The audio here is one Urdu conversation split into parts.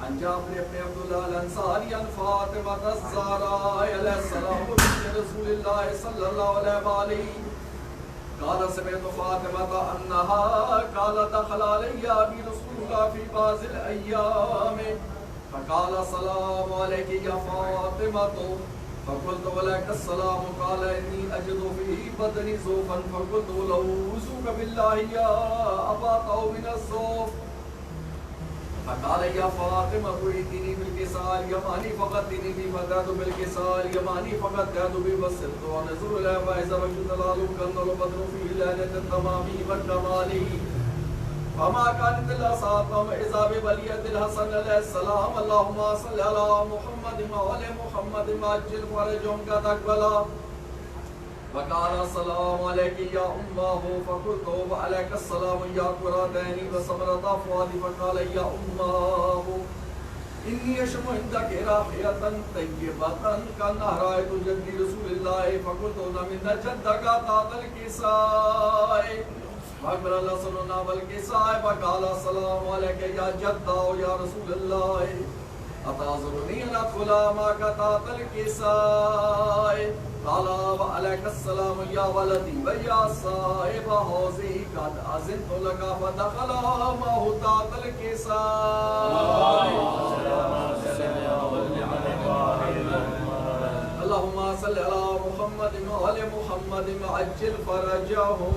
عن جابر بن عبد الله الأنصاري عن فاطمة الزهراء عليه السلام بنت رسول الله صلى الله عليه وآله قال سمعت فاطمة أنها قال دخل علي أبي رسول الله في بعض الأيام فقال السلام عليك يا فاطمة فقلت ولك السلام قال إني أجد في بدني زوفا فقلت له أعوذ بالله يا أبا من الزوف فقال يا فاطمة ائتني بالكساء اليماني فقدني بي فدعت بالكساء اليماني فقدعت بي وسرت ونزور إلى فإذا وجد ظلال كالنور بدر في ليلة التمام والكمال فما كانت إلا ساعة إذا ببلية الحسن عليه السلام اللهم صل على محمد وعلى محمد وعجل فرجهم قد أقبلا وقال السلام عليك يا أمه فقلت وعليك السلام يا قراتين وسمرة فؤادي فقال يا أمه إني أشم عندك راحية طيبة كأنها رأيت جدي رسول الله فقلت من جدك تعطى الكساء فأقبل الحسن والكساء فقال السلام عليك يا جدة يا رسول الله أتعذرني أن أدخل معك تحت الكساء قال وعليك السلام يا ولدي ويا صاحب حوزي قد أذنت لك فدخل معه تحت الكساء اللهم صل على محمد وعلى محمد وعجل فرجهم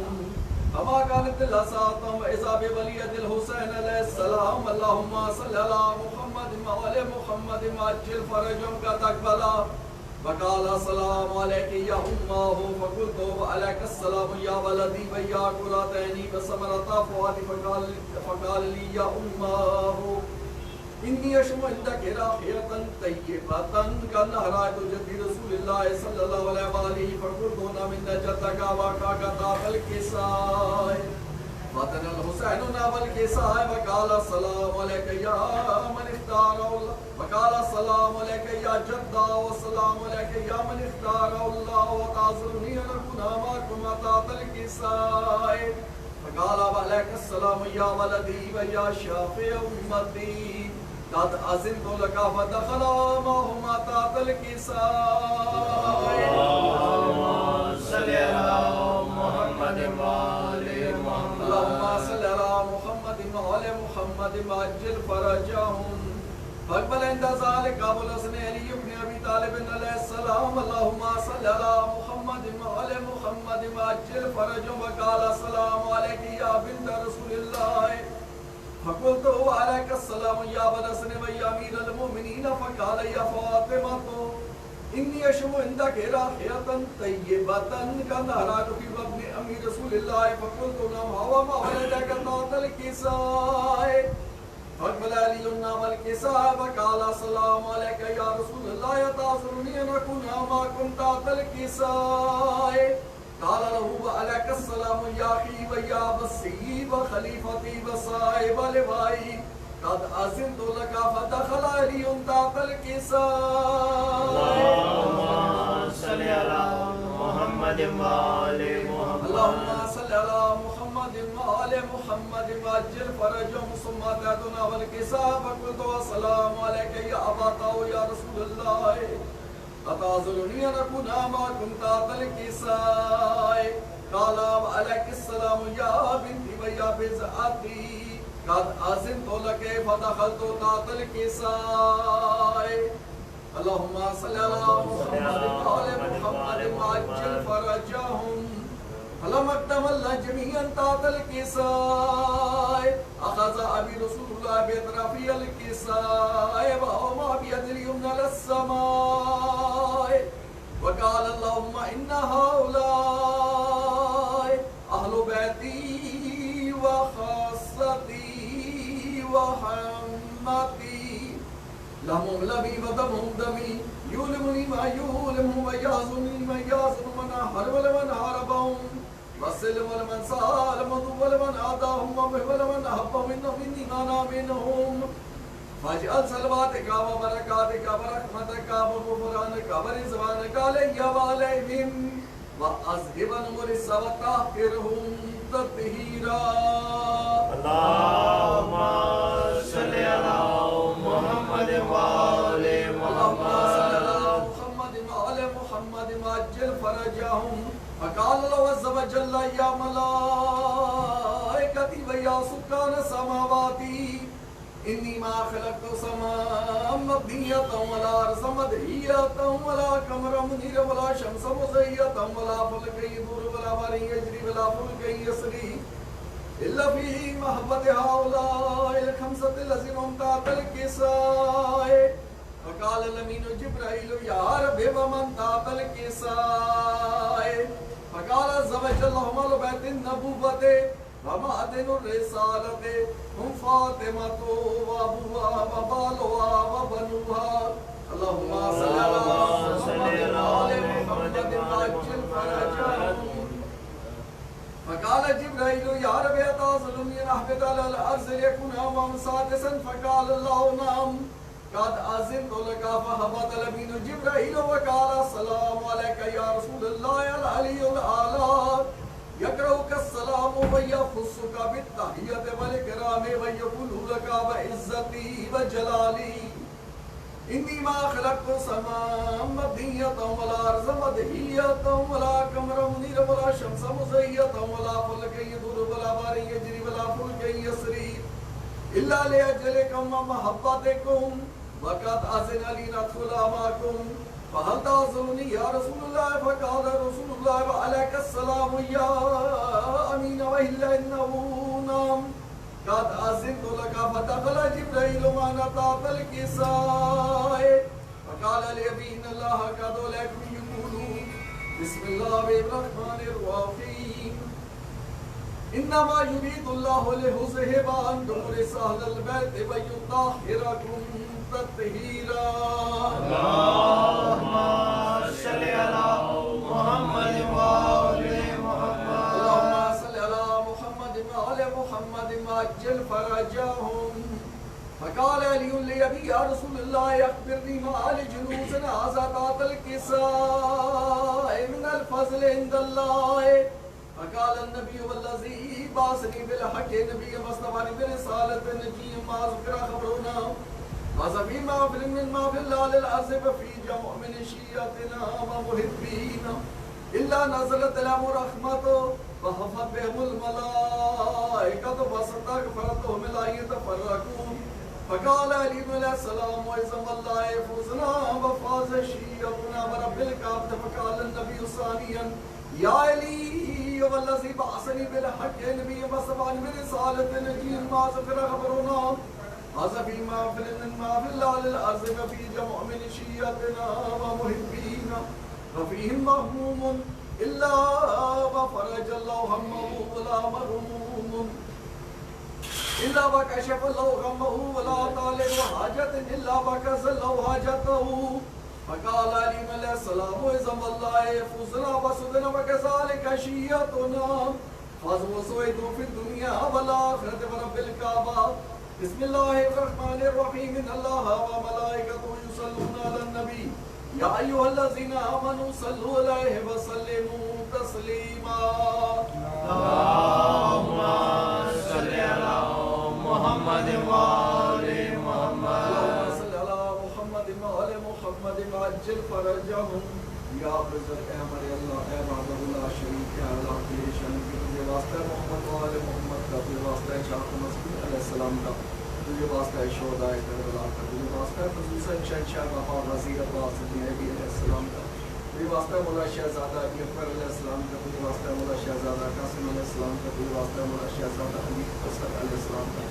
فما كانت إلا ساعة وإذا بولية الحسين عليه السلام اللهم صل على محمد وعلى محمد وعجل فرجهم قد أقبلا وقال السلام عليك يا أمه فقلت وعليك السلام يا ولدي ويا قراتين وسمرة فؤادي فقال لي يا أمه إني أشم عندك راحية طيبة كأنها رأيت جدي رسول الله صلى الله عليه وآله فقلت من جدك وكاك تحت الكساء فتن الحسين والكساء وقال السلام عليك يا من اختار الله وقال السلام عليك يا جدة والسلام عليك يا من اختار الله وتعذرني أن أكون معكم تحت الكساء فقال وعليك السلام يا ولدي ويا شافع أمتي قد أذنت لك فدخل معهما تحت الكساء اللهم صل على محمد وعلى محمد اللهم صل على محمد وعلى محمد وعجل فرجهم فاقبل عند ذلك أبو الحسن علي بن أبي طالب عليه السلام اللهم صل على محمد وعلى محمد وعجل فرجهم وقال السلام عليك يا بنت رسول الله فقلت وعليك السلام يا ابا الحسن ويا امير المؤمنين فقال يا فاطمة إني أشم عندك راحية طيبة كأنها رأيت في بطن أمير رسول الله فقلت نعم هو ما ولدك تحت الكساء فاقبل علي والكساء فقال السلام عليك يا رسول الله تعذرني أن أكون معكم تحت الكساء قال له وعليك السلام يا أخي ويا بصي وخليفتي وصاحب لوائي قد أذنت لك فدخل علي تحت الكساء اللهم صل على محمد وعلى محمد اللهم صل على محمد وعلى محمد وعجل فرجهم ثم أتيتنا والكساء فقلت والسلام عليك يا أبا يا رسول الله أتعذرني أن أكون معكم تحت الكساء قال وعليك السلام يا بنتي ويا بزعتي قد أذنت لك فدخلت تحت الكساء اللهم صل على محمد وعلى محمد وعجل فرجهم فلما اكتملنا جميعا تحت الكساء أخذ أبي رسول الله بأطراف الكساء وأومى بيد اليمنى للسماء وقال اللهم إن هؤلاء أهل بيتي وخاصتي وحمتي لهم لبي ودمهم دمي يولمني ما يولمهم ويعزني ما يعزن من أحر ولمن حاربهم وسلم ولمن سالمهم ولمن عاداهم ولمن أحب منهم إني أنا منهم فاجعل صلواتك وبركاتك ورحمتك وغفرانك ورضوانك علي وعليهم وأذهب الرجس وطهرهم تطهيرا اللهم محمد عجل فرجهم فقال الله عز وجل يا ملائكتي ويا سكان سماواتي إني ما خلقت سماء مبنية ولا أرض مدحية ولا قمرا منيرا ولا شمس مزية ولا فلك يدور ولا بحر يجري ولا فلك يسري إلا في محبة هؤلاء الخمسة الذين هم تحت الكساء فقال الأمين جبرائيل يا رب ومن تحت الكساء فقال عز وجل هم أهل بيت النبوة ومعدن الرسالة هم فاطمة وأبوها وبالها وبنوها اللهم صل على محمد وعجل فرجهم فقال جبرائيل يا رب أتعزلني أن أهبط على الأرض ليكون يوما سادسا فقال الله نعم قد أذنت لك فهبط الأمين جبرائيل وقال السلام عليك يا رسول الله العلي الأعلى يقرأك السلام ويخصك بالتحية والإكرام ويقول لك بعزتي وجلالي إني ما خلقت سماء مبنية ولا أرض مدحية ولا قمرا منيرا ولا شمس مزية ولا فلك يدور ولا بحر يجري ولا فلك يسري إلا لأجلكم ومحبتكم وقد أذن لي أن أدخل معكم فهل تعذرني يا رسول الله فقال رسول الله وعليك السلام يا أمين وإلا إنه نام قد أذنت لك فدخل جبرائيل معنا تحت الكساء فقال لي إن الله قد لكم يقول بسم الله الرحمن الرحيم إنما يريد الله ليذهب عنكم رجس أهل البيت ويطهركم تطهيرا اللهم صل على محمد وآل محمد اللهم صل على محمد وآل محمد وعجل فرجهم فقال علي لأبي يا رسول الله أخبرني ما لجلوس هذا تحت الكساء من الفضل عند الله فقال النبي والذي بعثني بالحق نبي مصطفى برسالة نجي ما ذكر خبرنا هذا في محفل من محفل أهل الأرض وفي جمع من شيعتنا ومحبين إلا نزلت لهم رحمة وحفت بهم الملائكة فاستغفرتهم لا يتفرقون فقال علي عليه السلام وإذا الله فوزنا وفاز شيعتنا ورب الكعبة فقال النبي ثانيا يا علي والذي بعثني بالحق نبي مصطفى برسالة نجي ما ذكر خبرنا هذا في محفل من محفل أهل الأرض وفي جمع من شيعتنا ومحبين وفيهم مهموم إلا وفرج الله همه ولا مهموم إلا وكشف الله غمه ولا طالب حاجة إلا وكسر الله حاجته فقال علي عليه السلام وإذا الله يفوزنا وسدنا وكذلك شيعتنا فازوا سويدوا في الدنيا والآخرة ورب الكعبة بسم الله الرحمن الرحيم إن الله وملائكته يصلون على النبي يا أيها الذين آمنوا صلوا عليه وسلموا تسليما اللهم صل على محمد وآل محمد اللهم صل على محمد وآل محمد وعجل فرجهم یا بزرگ ہے ہمارے اللہ اے وحدہ لا شریک ہے اللہ کی شان کی تجھے واسطہ ہے محمد و آل محمد کا تجھے واسطہ ہے شاہ مسعود علیہ السلام کا تجھے واسطہ ہے شہداء کربلا کا تجھے واسطہ ہے خصوصاً شہنشاہ وفا وزیر اللہ صلی اللہ علیہ السلام کا تجھے واسطہ ہے مولا شہزادہ ابی اکبر علیہ السلام کا تجھے واسطہ ہے مولا شہزادہ قاسم علیہ السلام کا تجھے واسطہ ہے مولا شہزادہ علی اسد علیہ السلام کا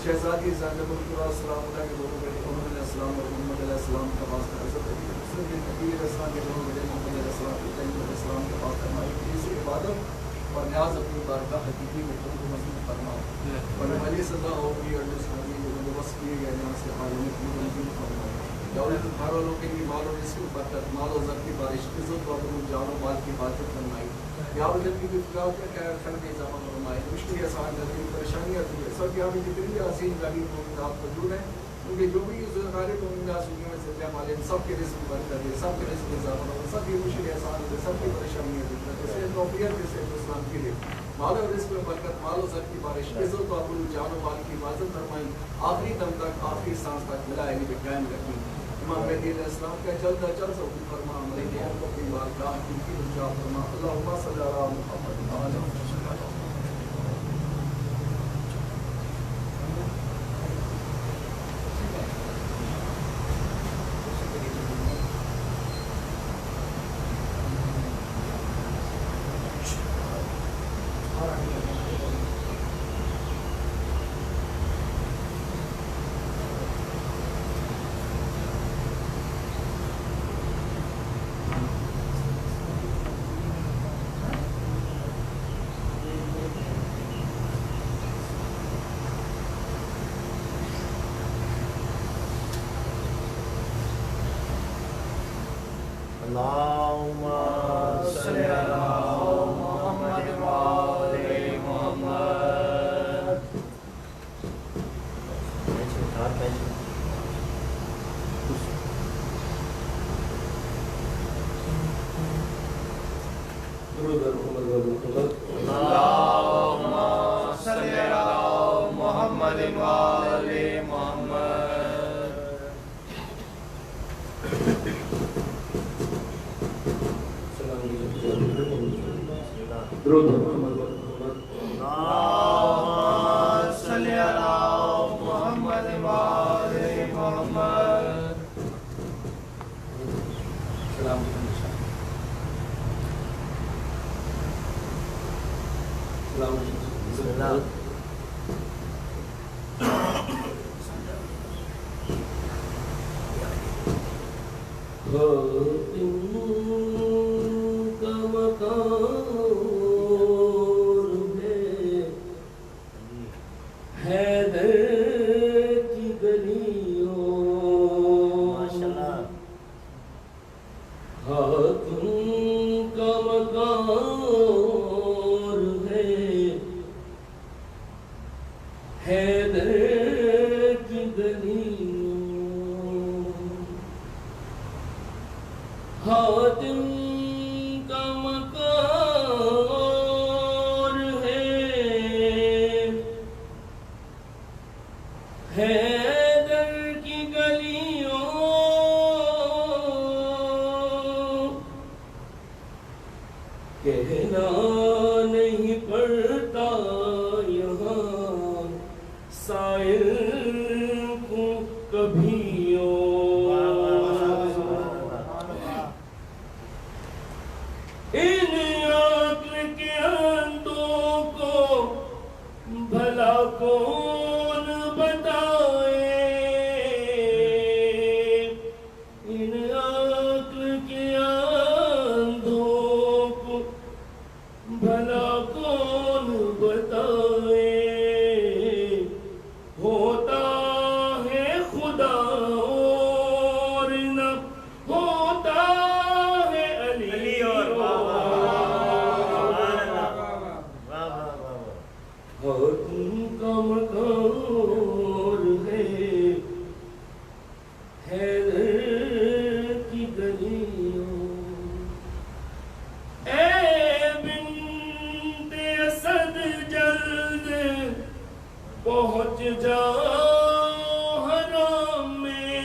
شہزادی زینب القرا السلام علیہ کے دونوں بیٹے عمر علیہ السلام اور محمد علیہ السلام کا واسطہ حضرت ابی نبی علیہ السلام کے دونوں بیٹے محمد علیہ السلام علیہ السلام کے پاس فرمائی کسی عبادت اور نیاز اپنی بارگاہ حقیقی میں خود کو مضبوط فرماؤ اور علی صدا ہوگی اور جس نبی جو بندوبست کیے گئے ہیں سے حالوں کی منظور فرماؤ یا انہیں گھر والوں کے لیے مال و رزق کی برکت مال و زر کی بارش عزت و عظمت جان و مال کی حفاظت فرمائی یا انہیں کی فلاح کے خیر خیر کے اضافہ فرمائی مشکل آسان نظری پریشانیاں سب یہاں بھی جتنی عظیم غریب مومنات موجود ہیں کیونکہ جو بھی غریب مومنات دنیا میں زندہ والے سب کے رزق میں برکت ہے سب کے رزق میں اضافہ ہو سب کی مشکل آسان ہوتے سب کی پریشانیاں دور کرتے سے نوکریت جیسے اسلام کے لیے مال و رزق میں برکت مال و زر کی بارش عزت و جان و مال کی حفاظت فرمائی آخری دم تک آخری سانس تک ملا علی پہ قائم رکھیں امام مہدی علیہ السلام کا جلد از جلد ظہور فرما، ہمارے لیے کو اپنی بارگاہ کی رجوع فرما. اللہم صلی علی محمد وعلی محمد. اللهم صل على محمد وآل محمد. اللهم صل على محمد وآل محمد. اللهم صل على محمد وآل محمد. بسم اللہ. کہنا نہیں پڑتا یہاں سائل کو کبھی ان عقل کے اندھوں کو بھلا کون بتائے، ان عقل کے اندھوں کو بھلا کون بتائے، ہوتا ہے خدا اور نہ ہوتا ہے علی اور تم کا مکار ہے حیدر کی گلیوں. اے بنت اسد جلد پہنچ جاؤ حرم میں،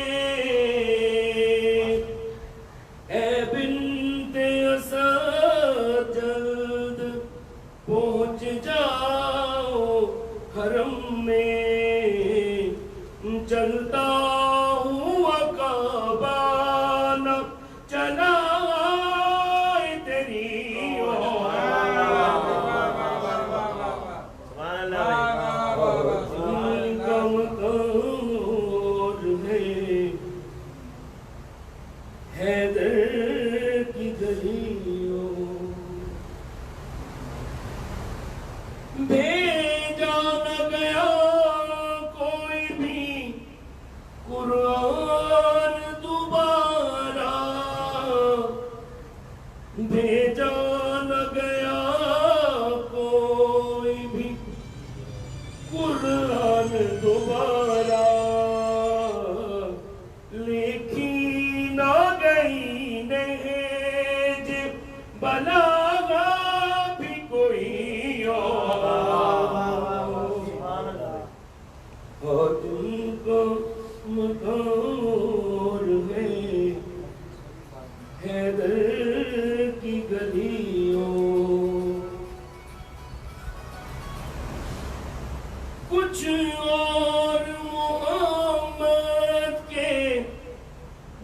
اے بنت اسد جلد پہنچ جاؤ حرم میں، چلتا ہوا کعبہ نہ چلا تیری حیدر کی گلیوں. بھیجا نہ گیا کوئی بھی قرآن دوبارہ، بھیجا نہ گیا کوئی بھی قرآن دوبارہ، لکھی نہ گئی نہج بلاغہ بھی کوئی اور تم کو مکار ہے کچھ اور محمد کے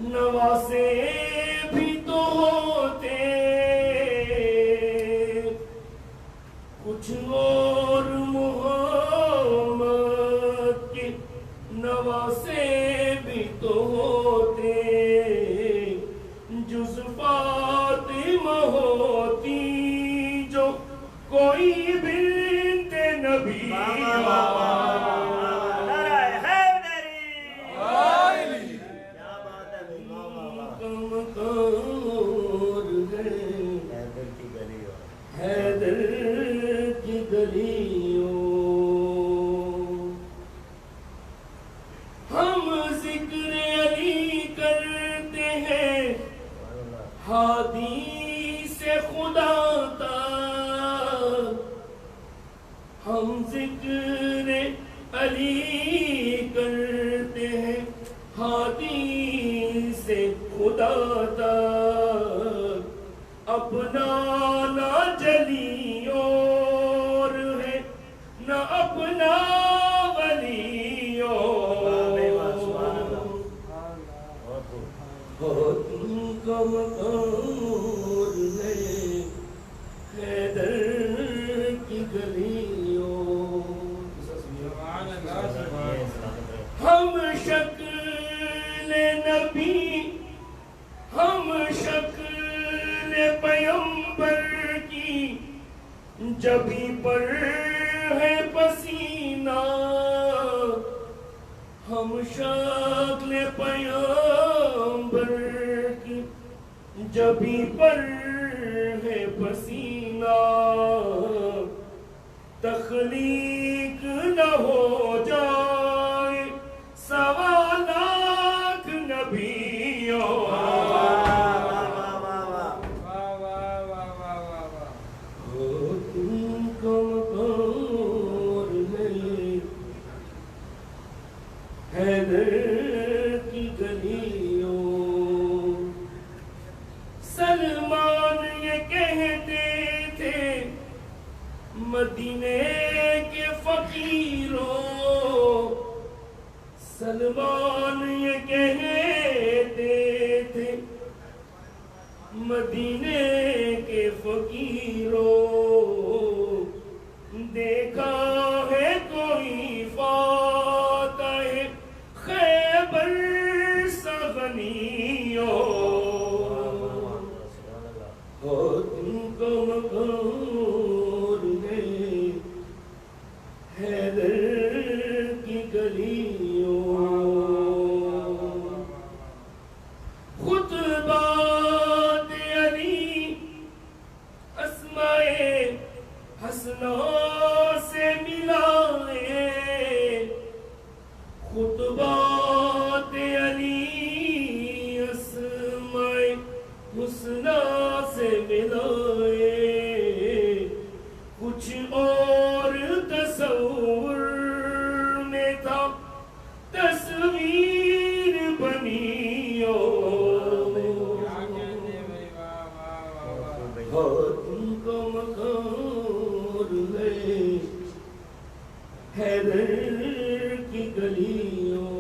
نواسے بھی تو ہوتے، کچھ اور محمد کے نواسے بھی تو ہوتے، جز فاطمہ ہوتی جو کوئی بنت نبی حیدر کی گلیوں، ہم ذکر علی کرتے ہیں ہادی سے خدا تک، ہم ذکر علی کرتے ہیں ہادی سے خدا تک، اپنا نہ جلی اور ہے نہ اپنا ولی ہو تم کا مقام ہے حیدر کی گلیوں، ہم شکل نبی ہم شکل پیمبر کی جبھی پر ہے پسینہ، ہم شکل پیمبر کی جبھی پر ہے پسینہ، تخلیق نہ ہو جائے سوا لاکھ نبیوں، حیدر کی گلیوں، سلمان یہ کہتے تھے مدینے کے فقیروں، سلمان یہ کہتے تھے مدینے کے فقیروں، دیکھا ہے کوئی فاتح خیبر سغنیوں، ہو تم کو مقام ہے حیدر کی گلیوں، خطبات علی اسماء حسنہ سے ملائے، خطبات علی اسماء حسنہ سے ملائے، کچھ اور تصور میں تھا تصویر بنی ہو تم کو مقام ہے حیدر کی گلیوں،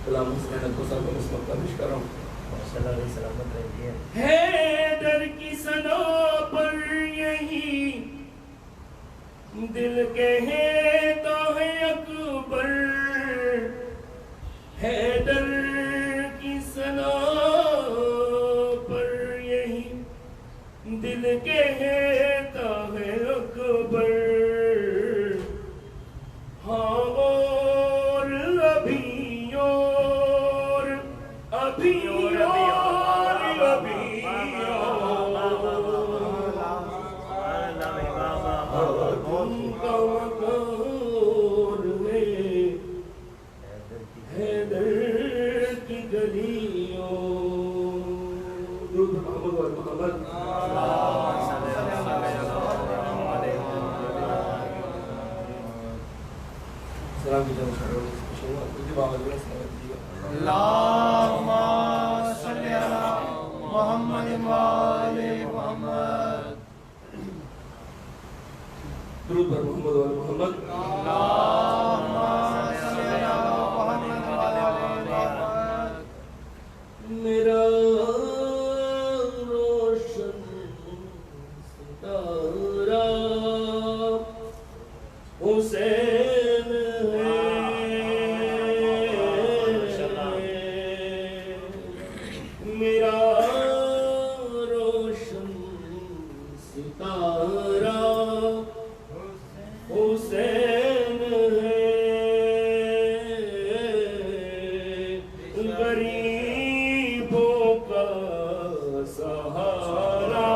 کلام حسین کو سر کو مسلم تبش کر رہا ہوں، سلامت رہیے، حیدر کی ثنا پر یہی دل کہتا ہے اکبر، حیدر کی ثنا پر یہی دل کہتا ہے اکبر، ہاں اور ابھی اور ابھی حیدر کی گلیوں، درود محمد و محمد سلام کی جانب شروع اللہم صلی علی محمد و آل محمد، درود بر محمد و آل محمد. میرا روشن ستارہ حسین ہے. میرا روشن ستارہ حسین ہے. غریبوں کا سہارا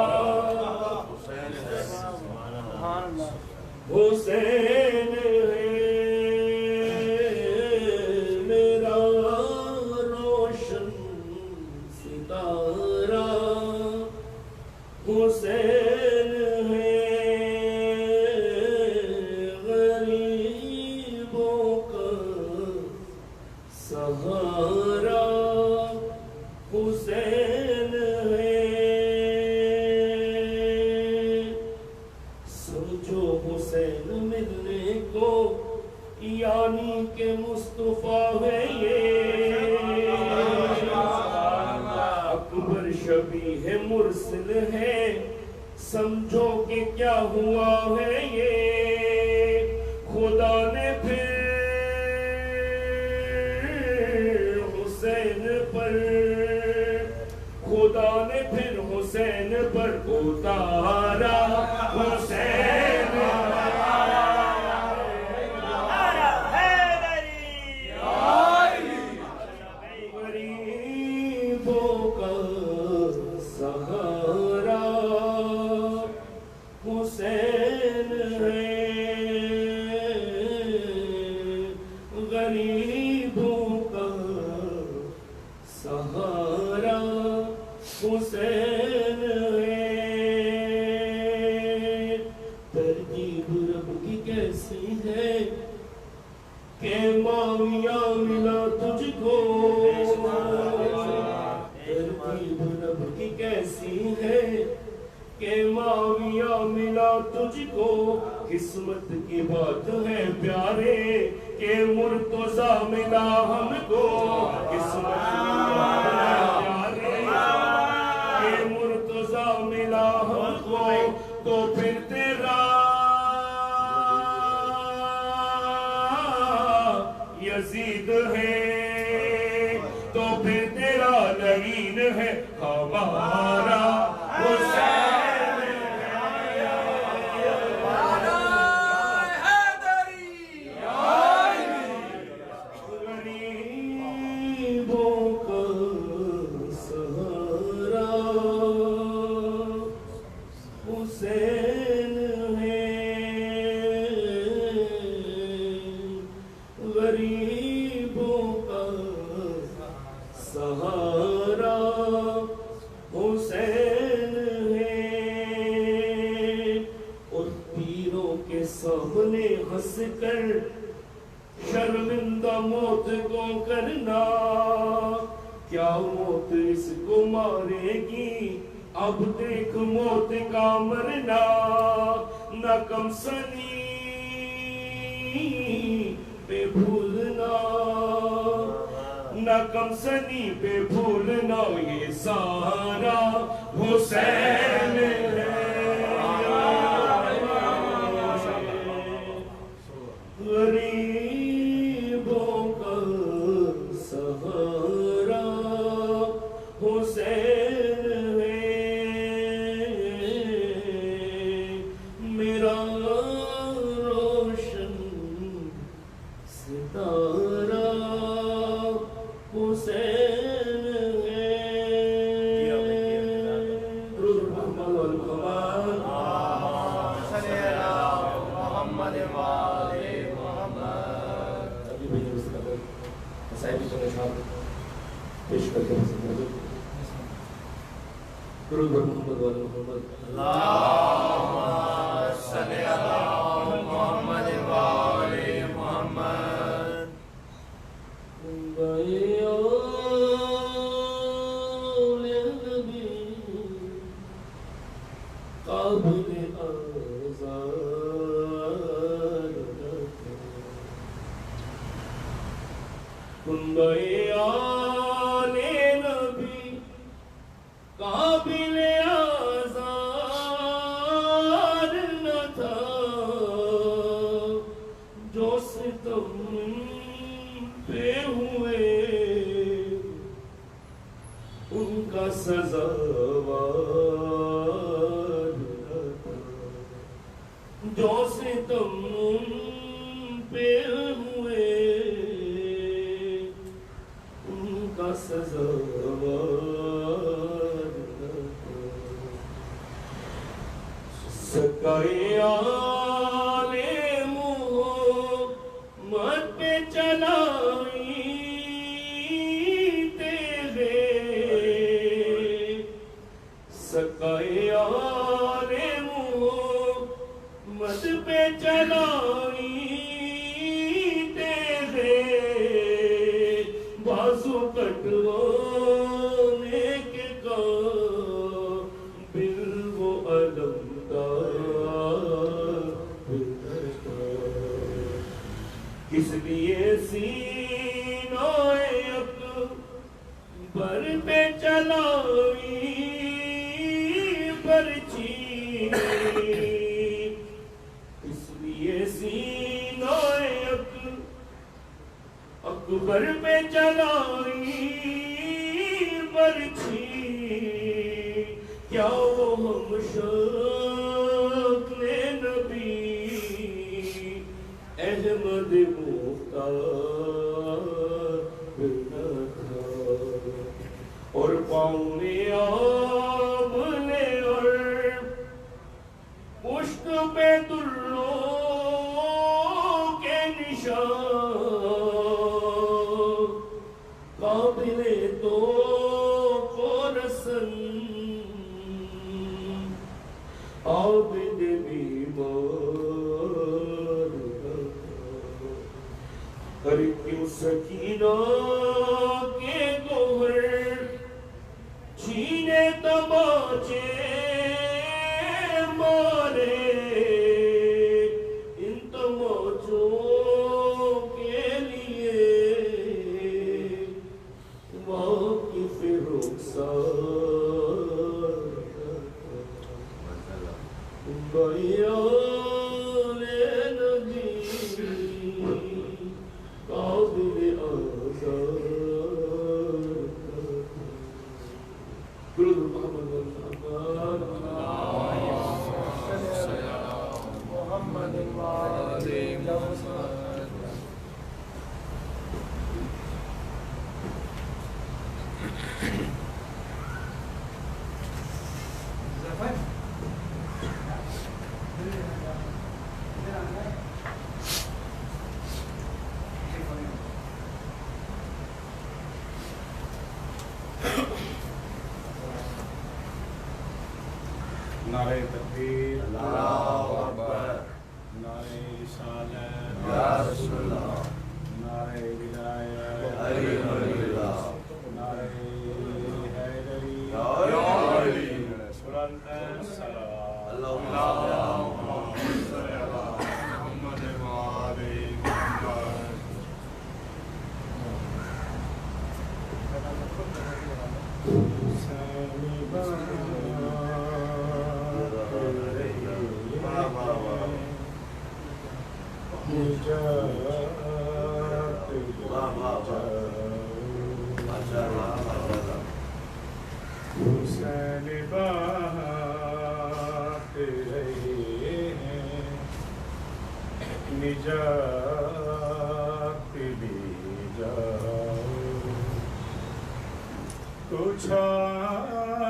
حسین ہے. میرا روشن ستارہ حسین ہے. غریبوں کا سہارا حسین ہے. سمجھو حسین ملنے کو یعنی کہ مصطفیٰ ہے یہ. اکبر شبیہ مرسل ہے سمجھو کہ کیا ہوا ہے یہ. خدا نے پھر حسین پر خدا نے پھر حسین پر اتارا حسین غریبوں کا سہارا حسین ہے. غریبوں کا سہارا حسین ہے. ترکیب رب کی کیسی ہے کہ معاویہ ملا تجھ کو. ترکیب رب کی کیسی ہے کہ معاویہ ملا تجھ کو. قسمت کی بات ہے پیارے کہ مرتضی ملا ہم کو. قسمت کی بات ہے پیارے کہ مرتضی ملا ہم کو. تو پھر تیرا یزید ہے تو پھر تیرا لعین ہے ہمارا حسین. غریبوں کا سہارا حسین ہے. غریبوں کا سہارا حسین ہے. اور پیروں کے سامنے ہنس کر شرمندہ موت کو کرنا. کیا موت اس کو مارے گی اب دیکھ موت کا مرنا. نہ کم سنی پہ بھولنا نہ کم سنی پہ بھولنا یہ سارا حسین ہے. غریبوں کا سہارا حسین ہے. میرا روشن ستارہ حسین ہے. درود محمد و آل محمد. پیش کر کے درود بر محمد و آل محمد. اللہم صلی علی محمد و آل محمد. قابل آزاد سزاوار جو ستم پہ ہوئے ان کا سزاوار سکائے آل محمد پہ چلائی تیرے سکائے آل محمد پہ چلائی تیرے بازو کٹوانے کے قابل وہ علمدار اس لیے سینہ اکبر پہ چلائی برچی اس لیے سینہ اکبر پہ چلائی برچی کیا وہ ہم شکل نبی احمد مختار نہ تھا اور پاؤں میں آملے اور پشت پہ دلوں کے نشان قابل تو رسن عابد بیمار ہر کیوں سکینہ کے گوہر چھینے تماچے مارے ان تماچوں کے لیے واقف رخسار بیان نبی قابل آزار درود محمد محمد نعرہ تکبیر اللہ اکبر نعرہ رسالت یا رسول اللہ نعرہ ولایت علی ولی اللہ نعرہ حیدری یا علی بلند الصلاۃ اللہم صل علی محمد و آل محمد حسین بات رہے ہیں نجات بھی جاؤ کچھ آنسوؤں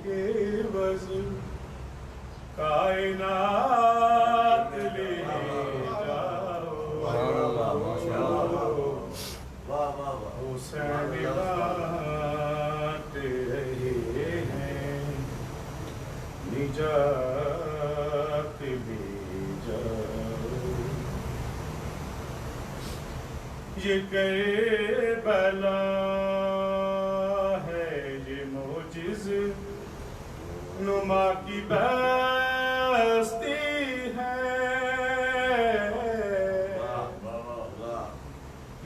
کے وزن کائنات لے جاؤ حسین بات رہے ہیں نجات بھی جاؤ یہ کربلا ہے یہ معجز نما کی بستی ہے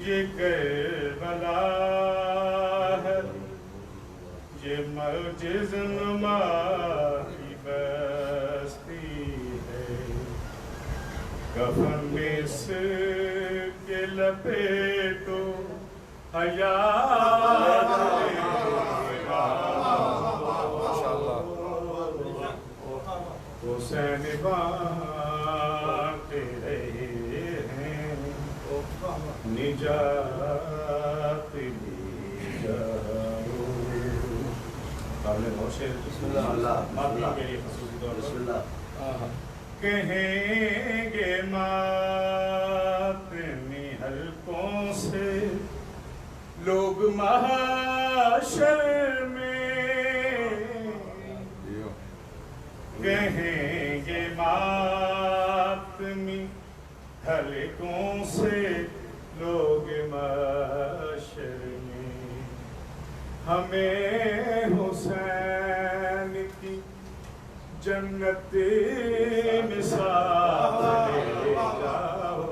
یہ کربلا ہے یہ معجز نما کی بستی ہے کفن میں سے کے لپیٹو حیات حسین بانٹے رہے ہیں نجات لی جاؤ. آپ نے بہت شعر کے لیے خصوصی طور پر کہیں گے ماتمی حلقوں سے لوگ محشر میں کہیں گے ماتمی حلقوں سے لوگ محشر میں ہمیں حسین کی جنت مثال لے جاؤ.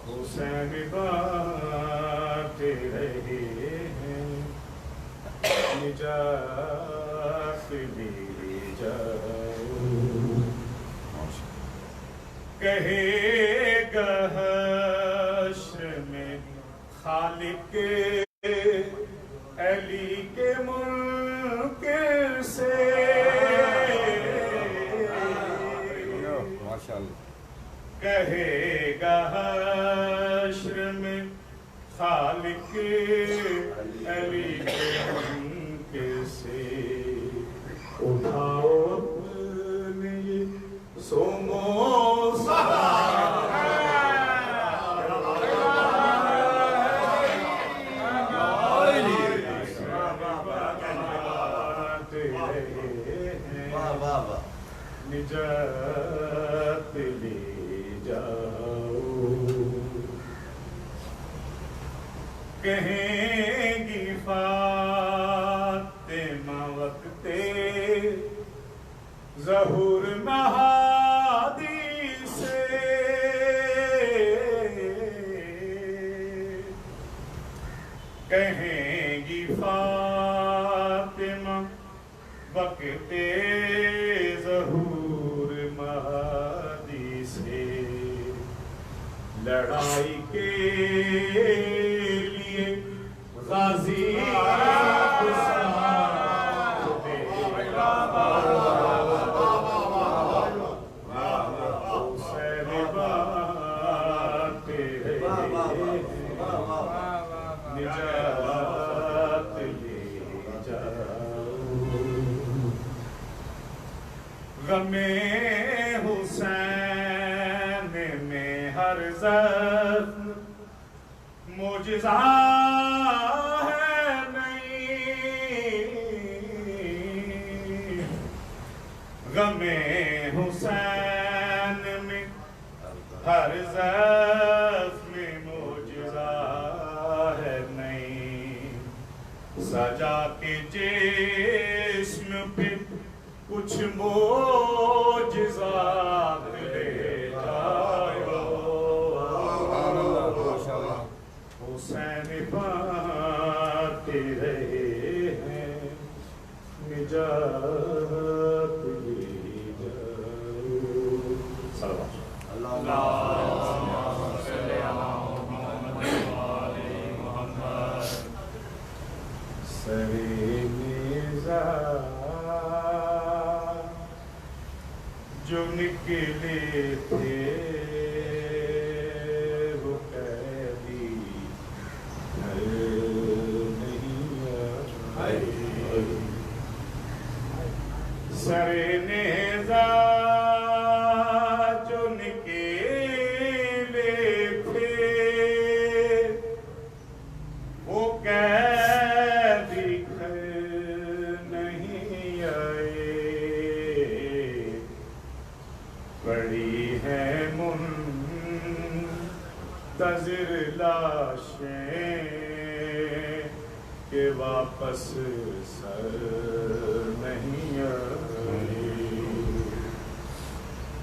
حسین بانٹے رہے ہیں نجات لے جاؤ. کہے گا حشر میں خالق علی کے منکر سے کہے گا حشر میں خالق علی کے منکر سے اٹھاؤ اپنے یہ سومو نجات لے جاؤ. کہیں گی فاطمہ وقت ظہور مہادی سے کہیں گی فاطمہ وقت ظہور مہادی سے لڑائی کے لیے غازی غم حسین میں ہر زخم معجزہ ہے نہیں. غم حسین میں ہر زخم معجزہ ہے نہیں. سجا کے جسم پہ کچھ معجزات لے جاؤ. حسین بانٹے رہے ہیں نجات لے جاؤ. اللہم صلی علی محمد وآل محمد. سرینزا جو نکلے تھے وہ قیدی نہیں آئے. سر نیزہ جو نکلے تھے وہ قیدی نہیں آئے. پڑی ہے منتظر لاشیں کہ واپس سر نہیں آئی.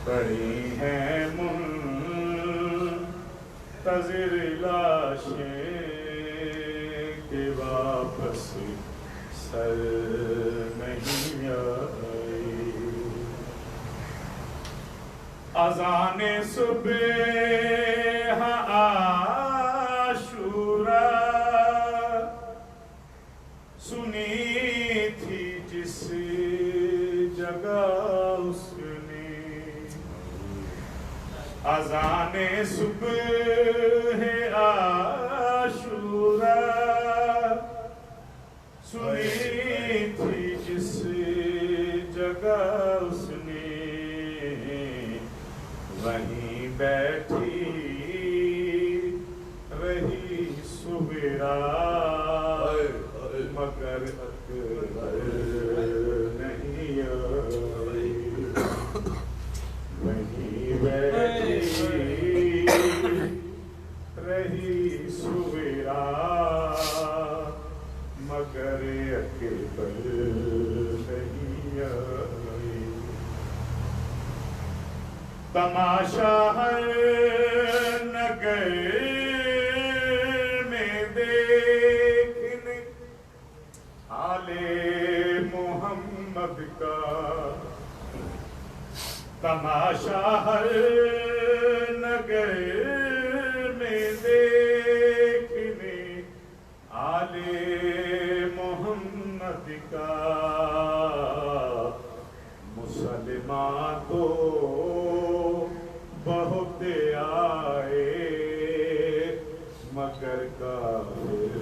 پڑی ہے منتظر لاشیں کہ واپس سر نہیں آئی. اذان صبح عاشوراء سنی تھی جس جگہ اس نے اذان صبح عاشورا سنی تھی جس جگہ اس نے وہیں بیٹھی رہی صبح مگر اکبر نہیں آئی وہیں بیٹھی رہی صبح مگر اکبر نہیں آئی تماشا ہر نگر میں دیکھنے آل محمد کا تماشا ہر نگر میں دیکھنے آل محمد کا مسلمان تو بہت آئے مگر کافر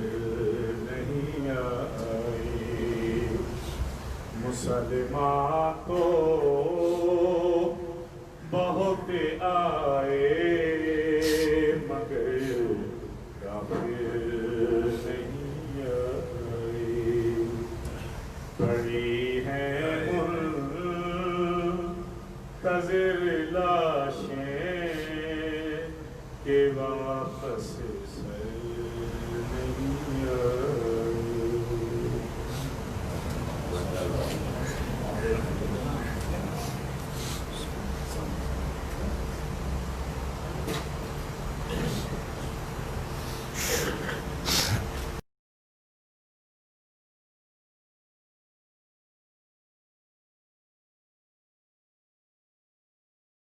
نہیں آئے مسلمان تو بہت آئے